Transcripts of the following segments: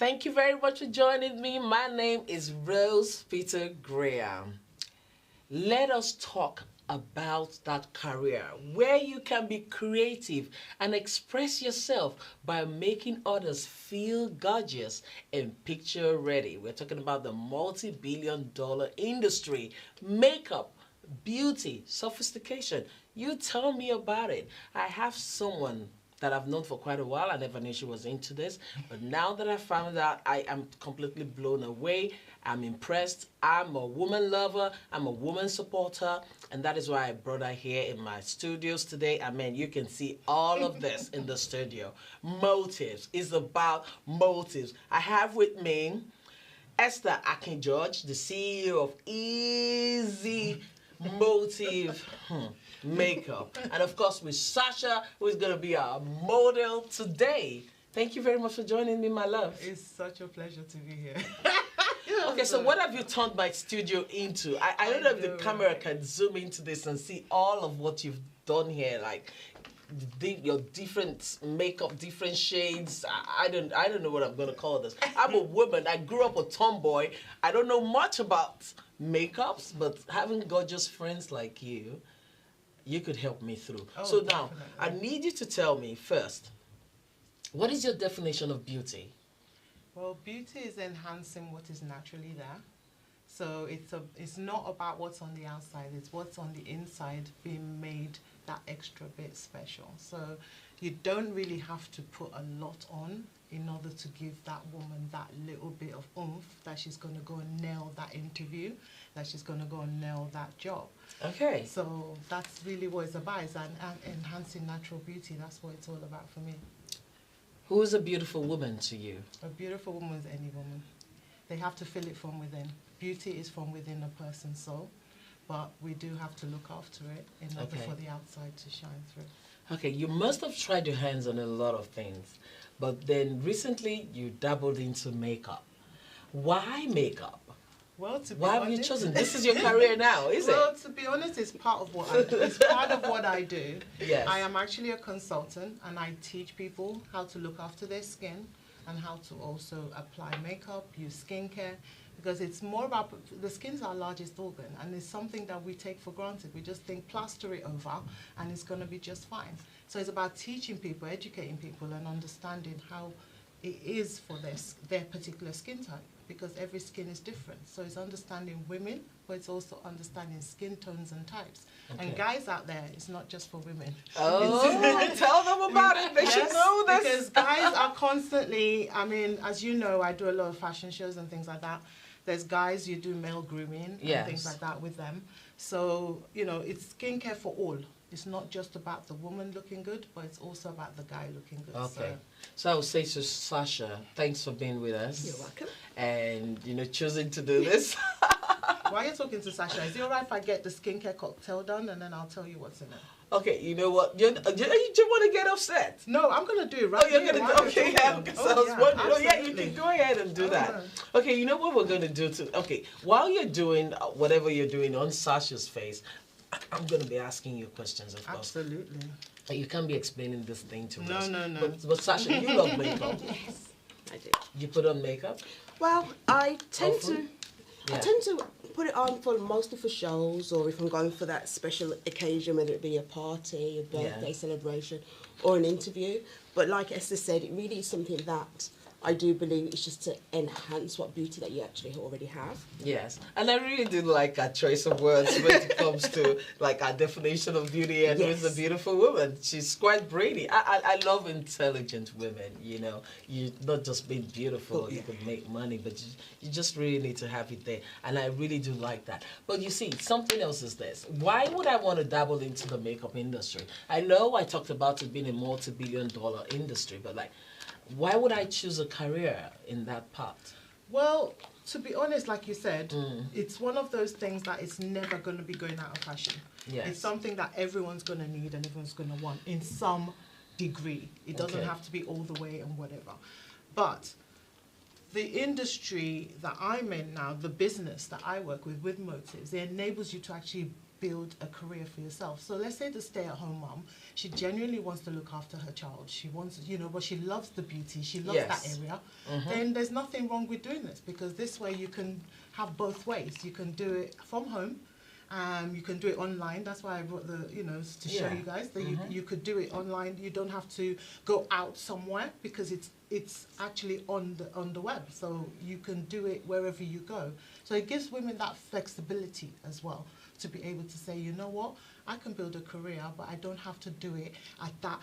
Thank you very much for joining me. My name is Rose Peter Graham. Let us talk about that career where you can be creative and express yourself by making others feel gorgeous and picture ready. We're talking about the multi-billion-dollar industry, makeup, beauty, sophistication. You tell me about it. I have someone that I've known for quite a while. I never knew she was into this. But now that I found out, I am completely blown away. I'm impressed. I'm a woman lover. I'm a woman supporter. And that is why I brought her here in my studios today. I mean, you can see all of this in the studio. Motives. It's about motives. I have with me Esther Akin-George, the CEO of Easy Motive Makeup. And of course with Sasha, who is going to be our model today. Thank you very much for joining me, my love. It's such a pleasure to be here. Okay, so what have you turned my studio into? I don't know if the camera can zoom into this and see all of what you've done here, like your different makeup, different shades. I don't know what I'm gonna call this. I'm a woman. I grew up a tomboy. I don't know much about makeups, but having gorgeous friends like you could help me through. Oh, so definitely. now, I need you to tell me first, what is your definition of beauty? Well, beauty is enhancing what is naturally there. So it's not about what's on the outside, it's what's on the inside being made that extra bit special. So you don't really have to put a lot on in order to give that woman that little bit of oomph that she's going to go and nail that interview, that she's going to go and nail that job. Okay. So that's really what it's about, is enhancing natural beauty. That's what it's all about for me. Who is a beautiful woman to you? A beautiful woman is any woman. They have to feel it from within. Beauty is from within a person's soul, but we do have to look after it in order for the outside to shine through. Okay, you must have tried your hands on a lot of things, but then recently you dabbled into makeup. Why makeup? Well, to be Why have you honest, chosen? This is your career now, is it? Well, to be honest, it's part of what I do. It's part of what I do. Yes. I am actually a consultant, and I teach people how to look after their skin and how to also apply makeup, use skincare, because it's more about, the skin's our largest organ, and it's something that we take for granted. We just think plaster it over and it's going to be just fine. So it's about teaching people, educating people, and understanding how it is for their particular skin type, because every skin is different. So it's understanding women, but it's also understanding skin tones and types. Okay. And guys out there, it's not just for women. Oh, tell them about it. They should know this. Because guys are constantly, I mean, as you know, I do a lot of fashion shows and things like that. There's guys, you do male grooming and things like that with them. So, you know, it's skincare for all. It's not just about the woman looking good, but it's also about the guy looking good. Okay. So I would say to Sasha, thanks for being with us. You're welcome. And, you know, choosing to do this. Why are you talking to Sasha? Is it all right if I get the skincare cocktail done and then I'll tell you what's in it? Okay, you know what? You want to get upset? No, I'm going to do it right you're going to do okay, yeah, because I was wondering. Oh, yeah, you can go ahead and do that. Okay, you know what we're going to do too? Okay, while you're doing whatever you're doing on Sasha's face, I'm going to be asking you questions, of course. Absolutely. You can't be explaining this thing to us. No. But Sasha, you love makeup. Yes, I do. You put on makeup? Well, I tend Often? to put it on for mostly for shows, or if I'm going for that special occasion, whether it be a party, a birthday celebration, or an interview. But like Esther said, it really is something that I do believe it's just to enhance what beauty that you actually already have. Yes, and I really do like our choice of words when it comes to like our definition of beauty and who's a beautiful woman. She's quite brainy. I love intelligent women, you know. You not just being beautiful, you can make money, but you just really need to have it there. And I really do like that. But you see, something else is this. Why would I want to dabble into the makeup industry? I know I talked about it being a multi-billion-dollar industry, but like, why would I choose a career in that part? Well, to be honest, like you said, it's one of those things that it's never going to be going out of fashion. Yes. It's something that everyone's going to need and everyone's going to want in some degree. It doesn't have to be all the way and whatever. But the industry that I'm in now, the business that I work with Motives, it enables you to actually build a career for yourself. So let's say the stay-at-home mom, she genuinely wants to look after her child. She wants, you know, but she loves the beauty. She loves that area. Then there's nothing wrong with doing this, because this way you can have both ways. You can do it from home. You can do it online. That's why I brought the, you know, to show you guys that you could do it online. You don't have to go out somewhere, because it's actually on the web. So you can do it wherever you go. So it gives women that flexibility as well, to be able to say, you know what, I can build a career, but I don't have to do it at that,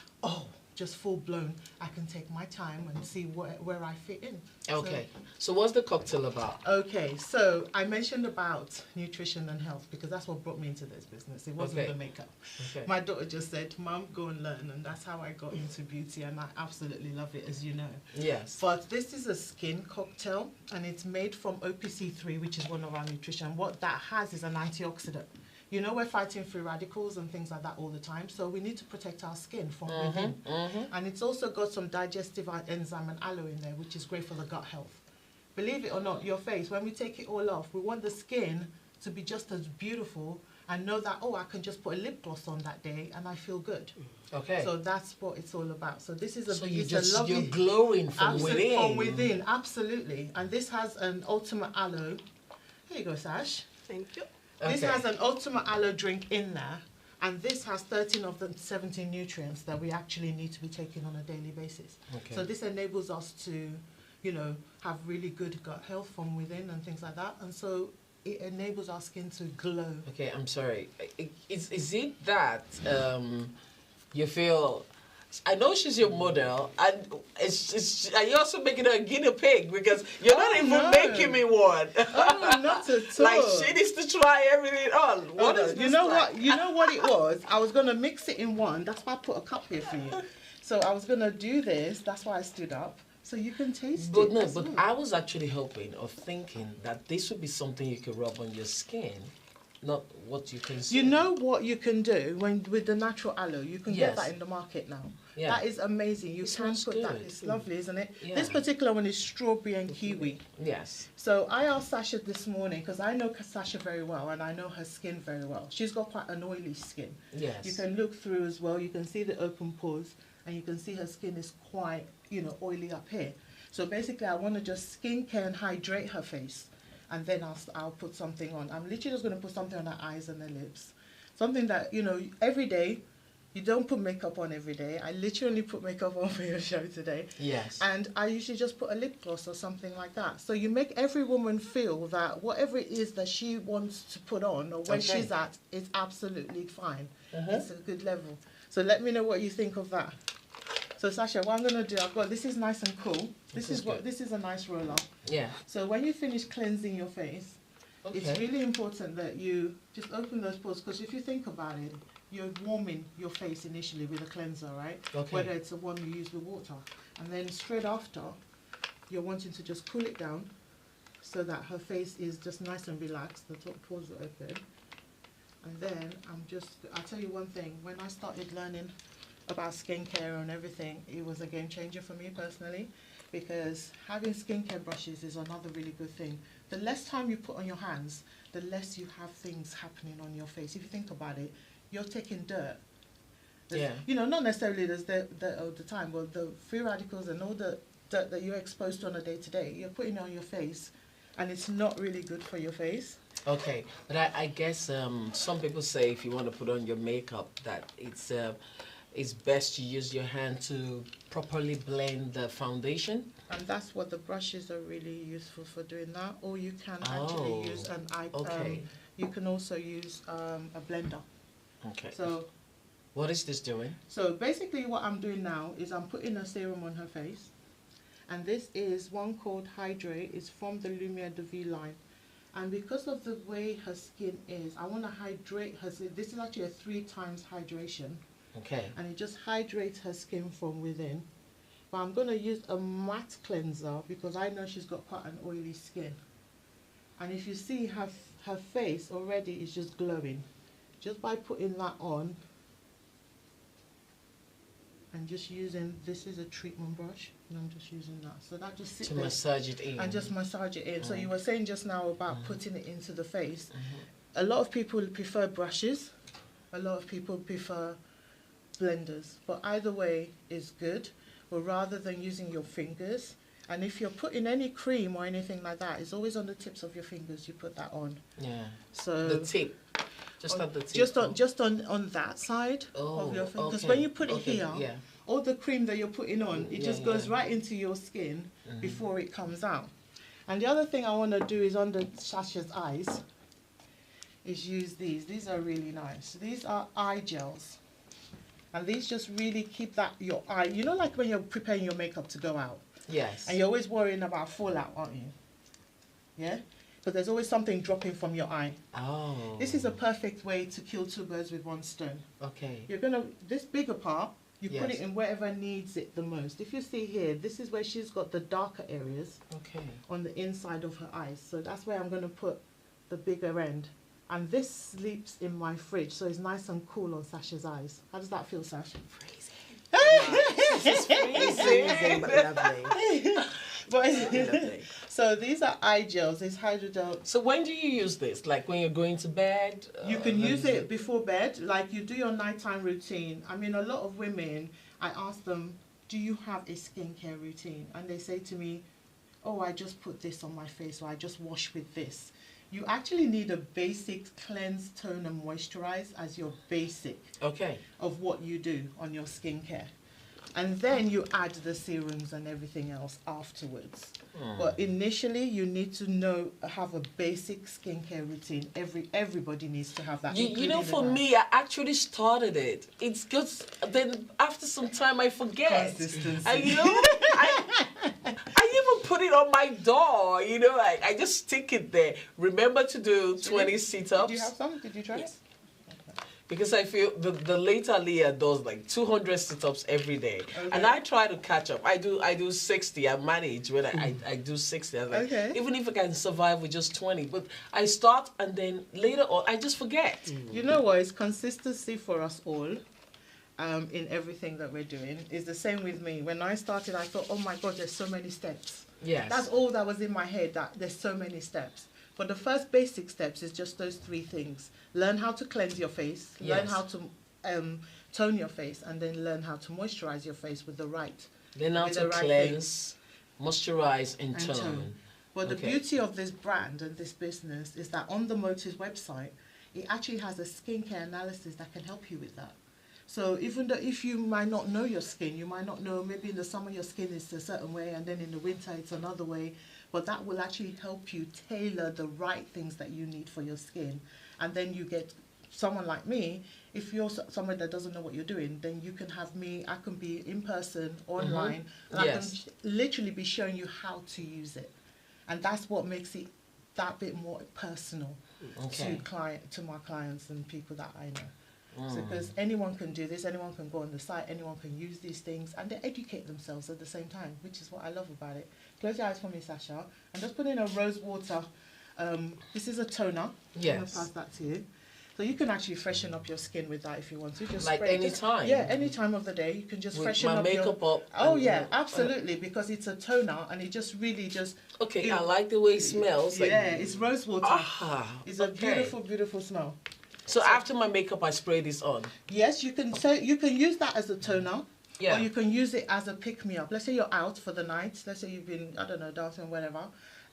just full blown. I can take my time and see where I fit in. Okay. So what's the cocktail about? Okay, so I mentioned about nutrition and health, because that's what brought me into this business. It wasn't the makeup. Okay. My daughter just said, Mom, go and learn. And that's how I got into beauty, and I absolutely love it, as you know. Yes. But this is a skin cocktail, and it's made from OPC3, which is one of our nutrition. What that has is an antioxidant. You know, we're fighting free radicals and things like that all the time, so we need to protect our skin from within. And it's also got some digestive enzyme and aloe in there, which is great for the gut health. Believe it or not, your face, when we take it all off, we want the skin to be just as beautiful, and know that, I can just put a lip gloss on that day and I feel good. Okay. So that's what it's all about. So this is you're glowing from within. From within, absolutely. And this has an ultimate aloe. Here you go, Sash. Thank you. This has an ultimate aloe drink in there, and this has 13 of the 17 nutrients that we actually need to be taking on a daily basis. Okay. So this enables us to, you know, have really good gut health from within and things like that. And so it enables our skin to glow. Okay, I'm sorry. Is it that you feel... I know she's your model, and are you also making her a guinea pig? Because you're not even making me one. Oh, not at all. Like, she needs to try everything on. What is this? You know like? what? You know what it was? I was going to mix it in one. That's why I put a cup here for you. So I was going to do this. That's why I stood up. So you can taste it. No, but I was actually hoping or thinking that this would be something you could rub on your skin. Not what you can see. You know what you can do with the natural aloe? You can get that in the market now. Yeah. That is amazing. You can put that. It's lovely, isn't it? Yeah. This particular one is strawberry and kiwi. Yes. So I asked Sasha this morning, because I know Sasha very well and I know her skin very well. She's got quite an oily skin. Yes. You can look through as well. You can see the open pores, and you can see her skin is quite, you know, oily up here. So basically I want to just skincare and hydrate her face. And then I'll put something on. I'm literally just going to put something on her eyes and her lips. Something that, you know, every day, you don't put makeup on every day. I literally put makeup on for your show today. Yes. And I usually just put a lip gloss or something like that. So you make every woman feel that whatever it is that she wants to put on or where she's at, it's absolutely fine. It's a good level. So let me know what you think of that. So Sasha, what I'm going to do, this is nice and cool. This is a nice roller. Yeah. So when you finish cleansing your face, it's really important that you just open those pores, because if you think about it, you're warming your face initially with a cleanser, right? Okay. Whether it's the one you use with water. And then straight after, you're wanting to just cool it down so that her face is just nice and relaxed, the top pores are open. And then I'll tell you one thing, when I started learning about skincare and everything, it was a game changer for me personally, because having skincare brushes is another really good thing. The less time you put on your hands, the less you have things happening on your face. If you think about it, you're taking dirt. You know, not necessarily there's dirt all the time, but the free radicals and all the dirt that you're exposed to on a day-to-day, you're putting it on your face, and it's not really good for your face. Okay, but I guess some people say if you want to put on your makeup that it's best to use your hand to properly blend the foundation. And that's what the brushes are really useful for doing that. Or you can actually use you can also use a blender. Okay. So what is this doing? So basically what I'm doing now is I'm putting a serum on her face. And this is one called Hydrate. It's from the Lumiere de Vie line. And because of the way her skin is, I want to hydrate her skin. This is actually a 3 times hydration. Okay. And it just hydrates her skin from within. But I'm going to use a matte cleanser because I know she's got quite an oily skin. And if you see her face already is just glowing. Just by putting that on and just using, this is a treatment brush, and I'm just using that. So that just sits there. To massage it in. And just massage it in. So you were saying just now about putting it into the face. A lot of people prefer brushes. A lot of people prefer blenders. But either way is good. But rather than using your fingers, and if you're putting any cream or anything like that, it's always on the tips of your fingers you put that on. Yeah. So The tip. Just at the tip. Just on that side of your finger. Because when you put it here, all the cream that you're putting on, it just goes right into your skin before it comes out. And the other thing I want to do is on the Sasha's eyes, is use these. These are really nice. These are eye gels. And these just really keep that, your eye, you know, like when you're preparing your makeup to go out. Yes. And you're always worrying about fallout, aren't you? Yeah? Because there's always something dropping from your eye. Oh. This is a perfect way to kill two birds with one stone. Okay. You're going to, this bigger part, you put Yes. it in wherever needs it the most. If you see here, this is where she's got the darker areas Okay. on the inside of her eyes. So that's where I'm going to put the bigger end. And this sleeps in my fridge, so it's nice and cool on Sasha's eyes. How does that feel, Sasha? Freezing, but lovely. Lovely. So these are eye gels. It's hydrogel. So when do you use this? Like when you're going to bed? You can use it before bed, like you do your nighttime routine. I mean, a lot of women, I ask them, do you have a skincare routine? And they say to me, oh, I just put this on my face, or I just wash with this. You actually need a basic cleanse, tone, and moisturize as your basic of what you do on your skincare. And then you add the serums and everything else afterwards. But initially, you need to have a basic skincare routine. Everybody needs to have that. You know, for me, I actually started it. It's just then after some time I forget. Consistency. And you know, I even put it on my door. You know, I just stick it there. Remember to do 20 sit-ups. Did you have some? Did you try it? Because I feel the later Leah does like 200 sit-ups every day, and I try to catch up. I do 60. I manage when I do 60. I was like, even if I can survive with just 20, but I start and then later on I just forget. You know what? It's consistency for us all. In everything that we're doing. It's the same with me. When I started, I thought, oh my God, there's so many steps. Yes. That's all that was in my head, that there's so many steps. But the first basic steps is just those 3 things. Learn how to cleanse your face, learn how to tone your face, and then learn how to moisturize your face with the right. Then how to cleanse, moisturize, and tone. But the beauty of this brand and this business is that on the Motis website, it actually has a skincare analysis that can help you with that. So even though if you might not know your skin, you might not know, maybe in the summer your skin is a certain way and then in the winter it's another way, but that will actually help you tailor the right things that you need for your skin. And then you get someone like me, if you're someone that doesn't know what you're doing, then you can have me, I can be in person, online, and I can literally be showing you how to use it. And that's what makes it that bit more personal to my clients and people that I know. So because anyone can do this, anyone can go on the site, anyone can use these things, and they educate themselves at the same time, which is what I love about it. Close your eyes for me, Sasha. I'm just putting a rose water. This is a toner. Yes. I'm going to pass that to you. So you can actually freshen up your skin with that if you want to. Just like any time? Yeah, any time of the day. You can just freshen up your makeup up. Oh yeah, absolutely, because it's a toner and it just really just... Okay, I like the way it smells. Yeah, it's rose water. It's a beautiful, beautiful smell. So after my makeup, I spray this on? Yes, you can use that as a toner. Yeah. Or you can use it as a pick-me-up. Let's say you're out for the night. Let's say you've been, I don't know, dancing, whatever.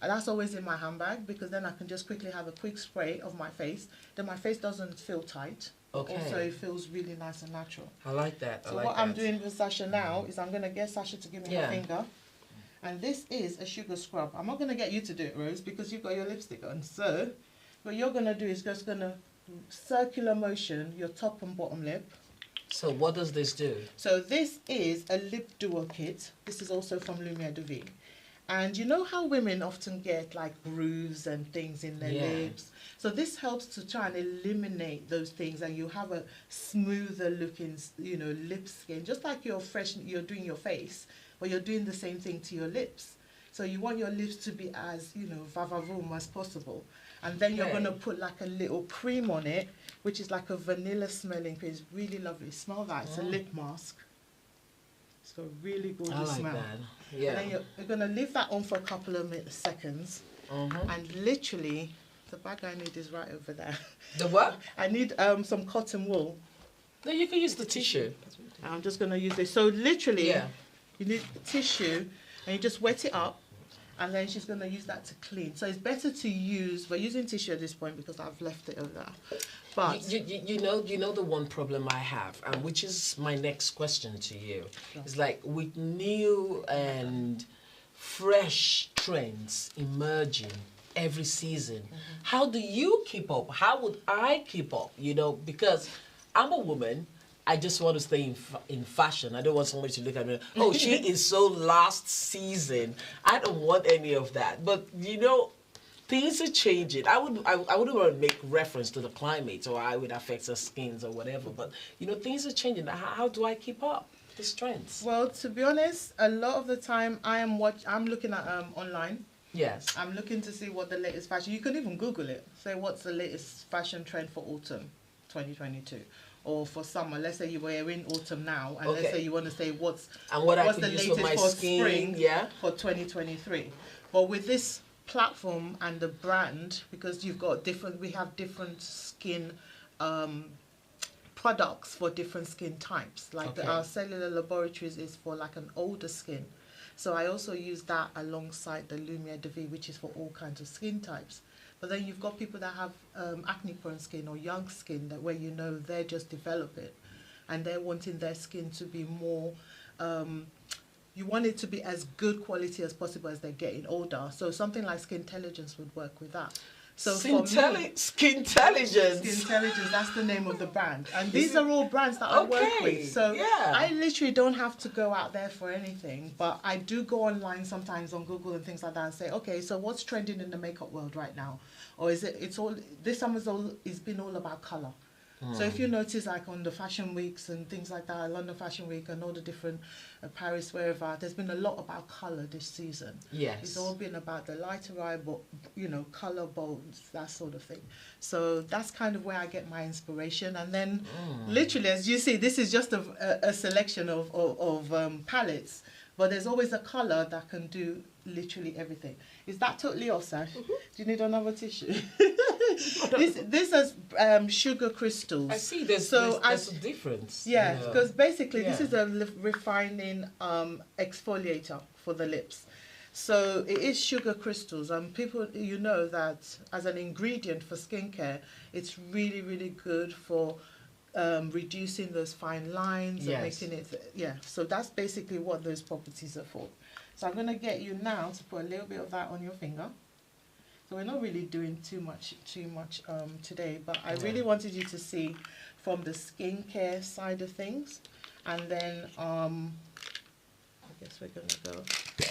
And that's always in my handbag because then I can just quickly have a quick spray of my face. Then my face doesn't feel tight. Okay. Also, it feels really nice and natural. I like that. So what I'm doing with Sasha now is I'm going to get Sasha to give me her finger. And this is a sugar scrub. I'm not going to get you to do it, Rose, because you've got your lipstick on. So what you're going to do is just going to circular motion your top and bottom lip. So what does this do? So this is a lip duo kit. This is also from Lumiere de Vie. And you know how women often get like grooves and things in their lips? So this helps to try and eliminate those things and you have a smoother looking, you know, lip skin. Just like you're doing your face, but you're doing the same thing to your lips. So you want your lips to be as, you know, va-va-voom as possible. And then you're going to put like a little cream on it, which is like a vanilla smelling cream. It's really lovely. Smell that. It's a lip mask. It's got a really gorgeous smell. That. Yeah. And then you're going to leave that on for a couple of seconds. And literally, The bag I need is right over there. The what? I need some cotton wool. No, you can use the tissue. I'm just going to use this. So literally, Yeah. you need tissue, and you just wet it up, and then she's going to use that to clean. So it's better to use, we're using tissue at this point because I've left it over there. But You know the one problem I have, and which is my next question to you, is like with new and fresh trends emerging every season, how do you keep up? How would I keep up? You know, because I'm a woman. I just want to stay in fashion. I don't want somebody to look at me, oh, she is so last season. I don't want any of that. But, you know, things are changing. I wouldn't want to make reference to the climate or how it affects our skins or whatever. But, you know, things are changing. How do I keep up these trends? well, to be honest, a lot of the time I'm looking at online. Yes. I'm looking to see what the latest fashion. You can even Google it. Say what's the latest fashion trend for autumn 2022, or for summer. Let's say you were in autumn now, and let's say you want to say what's the latest for spring for 2023. But with this platform and the brand, because we have different skin products for different skin types. Like our cellular laboratories is for like an older skin. So I also use that alongside the Lumiere de Vie, which is for all kinds of skin types. But then you've got people that have acne-prone skin or young skin where you know they're just developing, and they're wanting their skin to be more, you want it to be as good quality as possible as they're getting older. So something like Skintelligence would work with that. So Skintelligence. Skintelligence, that's the name of the brand. And these are all brands that I work with. So I literally don't have to go out there for anything, but I do go online sometimes on Google and things like that and say, okay, so what's trending in the makeup world right now? Or this summer's it's been all about colour. So if you notice, like on the fashion weeks and things like that, London Fashion Week and all the different Paris, wherever, there's been a lot about colour this season. Yes. It's all been about the lighter eye, but, you know, colour bones, that sort of thing. So that's kind of where I get my inspiration. And then literally, as you see, this is just a selection of palettes, but there's always a colour that can do literally everything. Is that totally off, Sash? Do you need another tissue? This is sugar crystals. I see there's a difference. Yeah, because basically this is a refining exfoliator for the lips. So it is sugar crystals, and people, you know that as an ingredient for skincare, it's really, really good for reducing those fine lines and making it, so that's basically what those properties are for. So I'm going to get you now to put a little bit of that on your finger. So we're not really doing too much today, but I really wanted you to see from the skincare side of things. And then I guess we're going to go.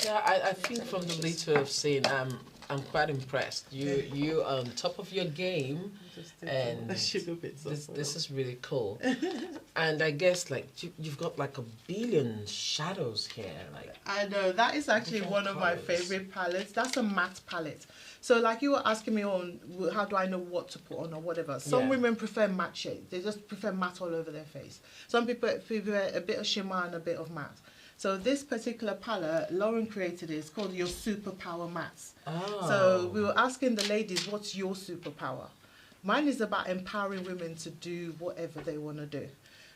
Yeah, I think from the little I've seen, I'm quite impressed. You are on top of your game, and this is really cool. And I guess like you've got like 1 billion shadows here. Like I know that is actually one of my favorite palettes. That's a matte palette. So like you were asking me on how do I know what to put on or whatever. Some women prefer matte shades. They just prefer matte all over their face. Some people prefer a bit of shimmer and a bit of matte. So this particular palette, Lauren created it. It's called Your Superpower Mattes. Oh. So we were asking the ladies, what's your superpower? Mine is about empowering women to do whatever they want to do.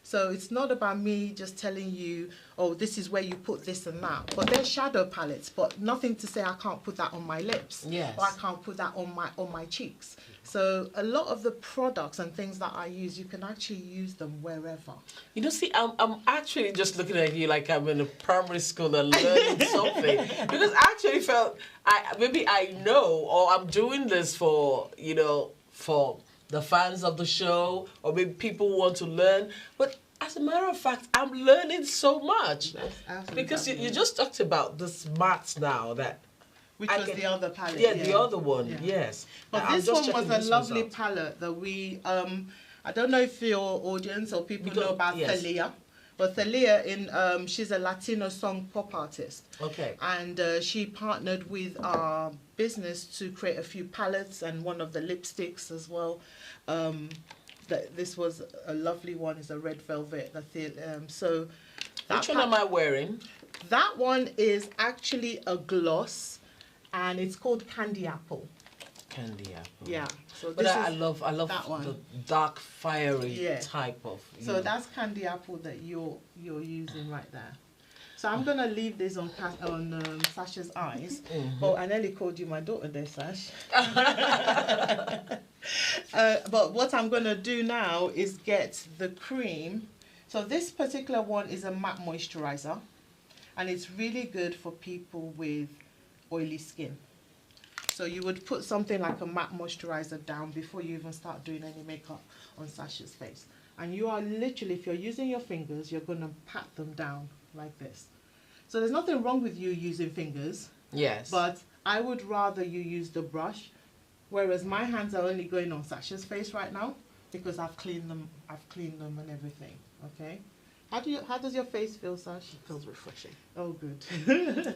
So it's not about me just telling you, oh, this is where you put this and that. But they're shadow palettes, but nothing to say I can't put that on my lips. Yes. Or I can't put that on my cheeks. So a lot of the products and things that I use, you can actually use them wherever. You know, see, I'm actually just looking at you like I'm in a primary school and learning something. Because I actually felt, maybe I know, or I'm doing this for, you know, for the fans of the show, or maybe people who want to learn. But as a matter of fact, I'm learning so much. Because you just talked about the smarts now that... Which was the other palette. Yeah, the other one, yes. But this one was a lovely palette that we, I don't know if your audience or people know about Thalia. But Thalia, she's a Latino song pop artist. Okay. And she partnered with our business to create a few palettes and one of the lipsticks as well. This was a lovely one. It's a red velvet. So which one am I wearing? That one is actually a gloss, and it's called Candy Apple. Candy apple. Yeah. So But this I is love that one. the dark fiery Yeah. type of. So that's candy apple that you're using right there. So I'm gonna leave this on Sasha's eyes. Oh, I nearly called you my daughter there, Sash. But what I'm gonna do now is get the cream. So this particular one is a matte moisturizer, and it's really good for people with oily skin. So you would put something like a matte moisturizer down before you even start doing any makeup on Sasha's face. And you are literally, if you're using your fingers, you're going to pat them down like this. So there's nothing wrong with you using fingers. Yes. But I would rather you use the brush, whereas my hands are only going on Sasha's face right now because I've cleaned them and everything, okay? How does your face feel, Sash? It feels refreshing. Oh, good.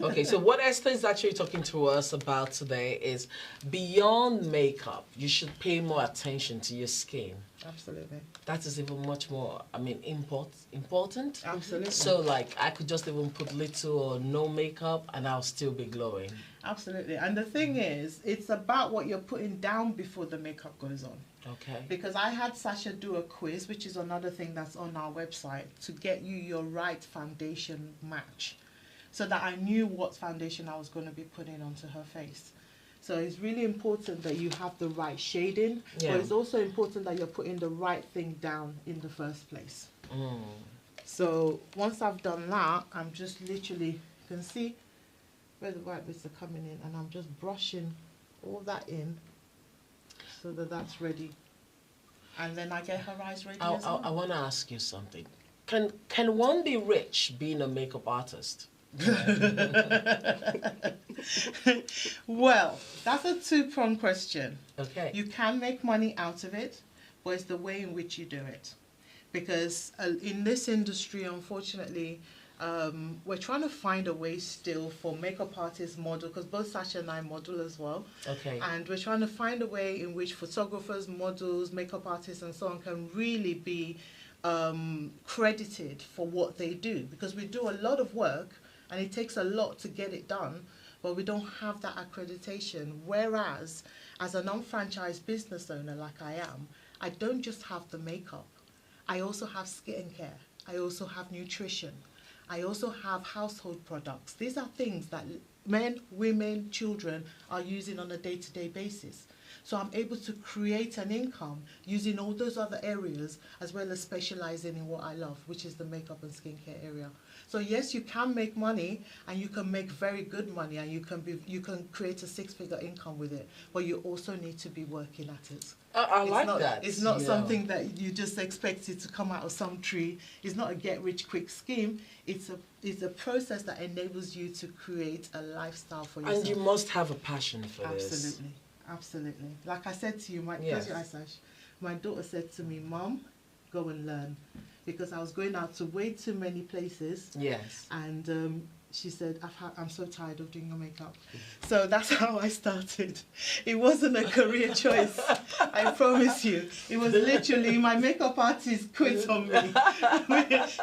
Okay, so what Esther is actually talking to us about today is beyond makeup, you should pay more attention to your skin. Absolutely. That is even much more, I mean, important. Absolutely. So, like, I could just even put little or no makeup and I'll still be glowing. Absolutely. And the thing is, it's about what you're putting down before the makeup goes on. Okay. Because I had Sasha do a quiz, which is another thing that's on our website, to get you your right foundation match, so that I knew what foundation I was going to be putting onto her face. So it's really important that you have the right shading, Yeah. but it's also important that you're putting the right thing down in the first place. So once I've done that, I'm just literally, you can see where the white bits are coming in, and I'm just brushing all that in so that that's ready. And then I get her eyes ready as well. I want to ask you something. Can one be rich being a makeup artist? Well, that's a two-pronged question. Okay. You can make money out of it, but it's the way in which you do it. Because in this industry, unfortunately, we're trying to find a way still for makeup artists, model, because both Sasha and I model as well. Okay. And we're trying to find a way in which photographers, models, makeup artists, and so on can really be credited for what they do. Because we do a lot of work, and it takes a lot to get it done, but we don't have that accreditation. Whereas, as an unfranchised business owner like I am, I don't just have the makeup. I also have skincare. I also have nutrition. I also have household products. These are things that men, women, children are using on a day-to-day basis. So I'm able to create an income using all those other areas, as well as specializing in what I love, which is the makeup and skincare area. So yes, you can make money, and you can make very good money, and you can create a six-figure income with it, but you also need to be working at it. I like that. It's not something that you just expect it to come out of some tree. It's not a get-rich-quick scheme. It's a process that enables you to create a lifestyle for yourself. And you must have a passion for this. Absolutely. Absolutely. Like I said to you, Yes. close your eyes, Sash. My daughter said to me, Mom, go and learn. Because I was going out to way too many places. Yes. And she said, I'm so tired of doing your makeup. So that's how I started. It wasn't a career choice, I promise you. It was literally my makeup artist quit on me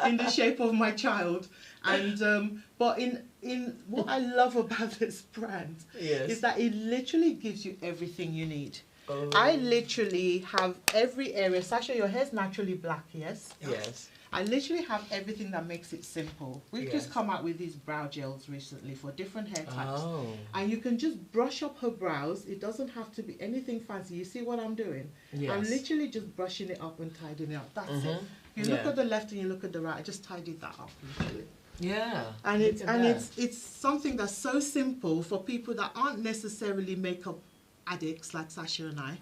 in the shape of my child. And but in what I love about this brand is that it literally gives you everything you need. Oh. I literally have every area. Sasha, your hair's naturally black, yes? Yes. I literally have everything that makes it simple. We've just come out with these brow gels recently for different hair types. Oh. And you can just brush up her brows. It doesn't have to be anything fancy. You see what I'm doing? Yes. I'm literally just brushing it up and tidying it up. That's it. You look Yeah. at the left and you look at the right. I just tidied that up, literally. Yeah. And Look at that. it's something that's so simple for people that aren't necessarily makeup addicts like Sasha and I.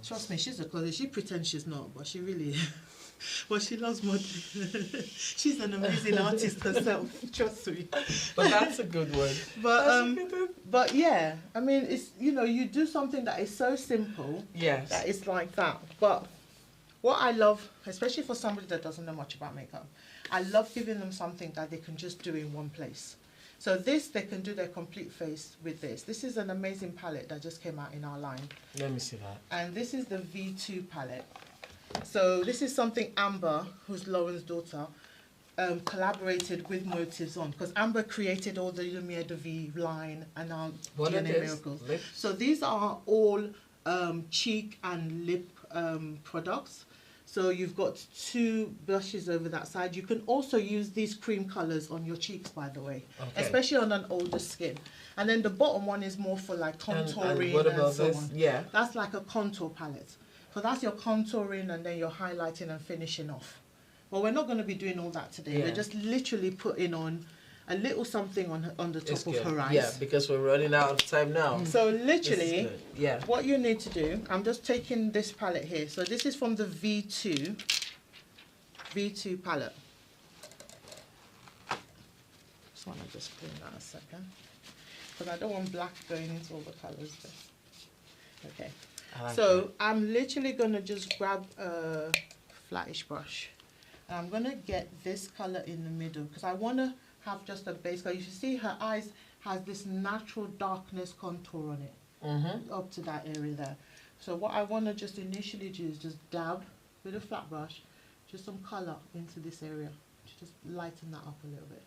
Trust me, she's a college. She pretends she's not, but she really is. But she loves modeling. She's an amazing artist herself. Trust me. But that's a good one. But yeah, I mean, it's, you know, you do something that is so simple. Yes. That it's like that. But what I love, especially for somebody that doesn't know much about makeup, I love giving them something that they can just do in one place. So this, they can do their complete face with this. This is an amazing palette that just came out in our line. Let me see that. And this is the V2 palette. So this is something Amber, who's Lauren's daughter, collaborated with Motives on, because Amber created all the Lumiere de Vie line and our What are DNA these? Miracles. Lips? So these are all cheek and lip products. So you've got 2 blushes over that side. You can also use these cream colours on your cheeks, by the way, Okay. especially on an older skin. And then the bottom one is more for like contouring and what about so this? on. Yeah. That's like a contour palette. So that's your contouring and then your highlighting and finishing off. But we're not going to be doing all that today. Yeah. We're just literally putting on a little something on the top It's of good. her eyes. Yeah, because we're running out of time now. So This is literally, good. Yeah. what you need to do, I'm just taking this palette here. So this is from the V2 palette. Just want to just clean that a second, because I don't want black going into all the colours there. Okay. I like So that. I'm literally going to just grab a flattish brush. And I'm going to get this colour in the middle, because I want to have just a base color. You should see her eyes has this natural darkness contour on it, up to that area there. So what I want to just initially do is just dab with a flat brush, just some colour into this area, to just lighten that up a little bit.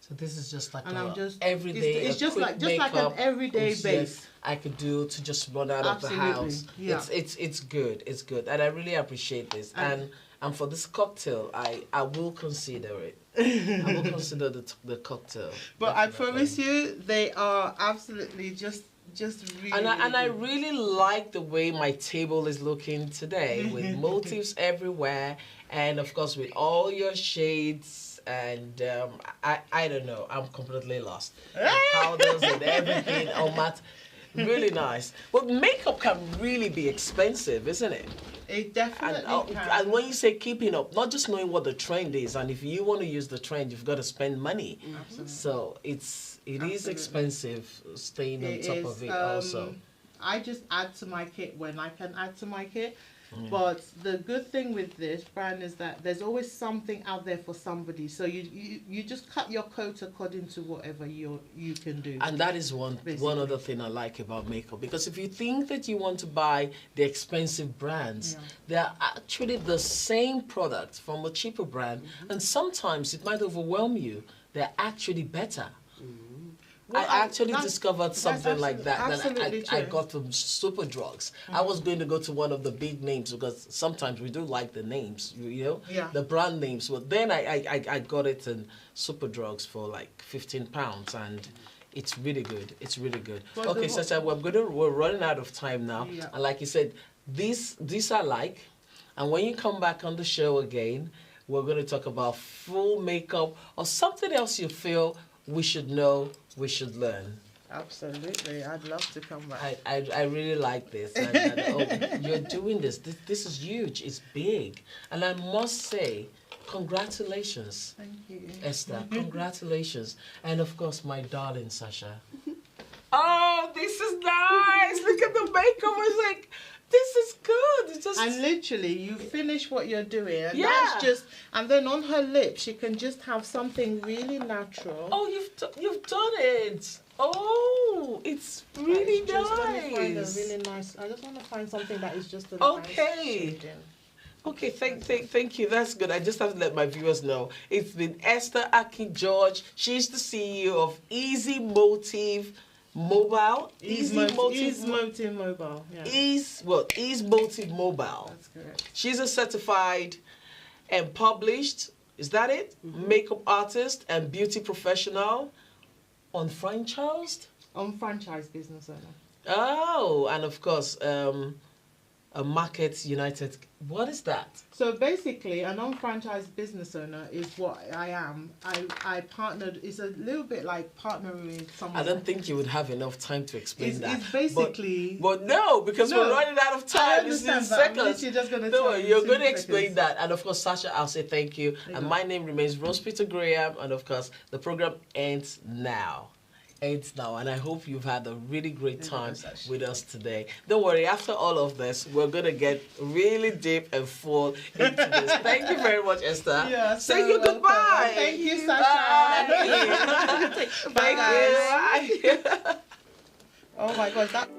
So this is just like And a I'm just everyday. it's just quick like an makeup everyday yes, base. I could do to just run out of the Absolutely, house. yeah. It's good. It's good, and I really appreciate this. And for this cocktail, I will consider it. I will consider the cocktail. But I definitely. promise you, they are absolutely just really. And I good. really like the way my table is looking today, with motifs everywhere, and of course with all your shades. And I don't know, I'm completely lost. The powders and everything, all matte, really nice. But makeup can really be expensive, isn't it? It definitely can. And when you say keeping up, not just knowing what the trend is, and if you want to use the trend, you've got to spend money. Absolutely. So it is Absolutely. expensive staying on It top is, of it also. I just add to my kit when I can add to my kit. But the good thing with this brand is that there's always something out there for somebody. So you just cut your coat according to whatever you can do. And that is one other thing I like about makeup, because if you think that you want to buy the expensive brands, they're actually the same product from a cheaper brand, and sometimes it might overwhelm you. They're actually better. Well, I actually that's- discovered that's something like that absolutely I true. got from Superdrugs. I was going to go to one of the big names, because sometimes we do like the names, you know, Yeah. the brand names. But then I got it in Superdrugs for like £15, and it's really good. It's really good. But Okay, the- Sasha, we're running out of time now, Yeah. and like you said, these I like, and when you come back on the show again, we're going to talk about full makeup or something else you feel we should know, we should learn. Absolutely, I'd love to come back. I really like this. And, you're doing this. This is huge. It's big. And I must say, congratulations, Thank you. Esther. Congratulations. And of course, my darling Sasha. Oh, this is nice. Look at the makeup. It's like, this is good. It's just... And literally, you finish what you're doing, and Yeah. that's just. And then on her lips, you can just have something really natural. Oh, you've done it. Oh, it's really I just want to find a nice. really nice. I just want to find something that is just a Okay. nice shading. Okay, thank you. That's good. I just have to let my viewers know. It's been Esther Akingeorge. She's the CEO of Easy Motive Mobile. Ease Motive Mobile. Yeah, Ease Motive Mobile. that's correct. She's a certified and published, is that it? Makeup artist and beauty professional, unfranchised. Franchise business owner. Oh, and of course, a Market United. What is that? So basically, a non-franchised business owner is what I am. I partnered. It's a little bit like partnering with someone. I don't think you would have enough time to explain that. It's basically. But no, because we're No, running out of I time. This is understand that. I'm seconds. literally just gonna No, tell you you're in going to 2 explain seconds. that. And of course, Sasha, I'll say thank you. you And go. my name remains Rose Peter Graham. And of course, the program ends now. And I hope you've had a really great time with us today. Don't worry, after all of this, we're going to get really deep and full into this. Thank you very much, Esther. Yeah, Say so your welcome. goodbye. Thank you, Sasha. Bye. Bye, Thank you. Bye. Oh my God, that.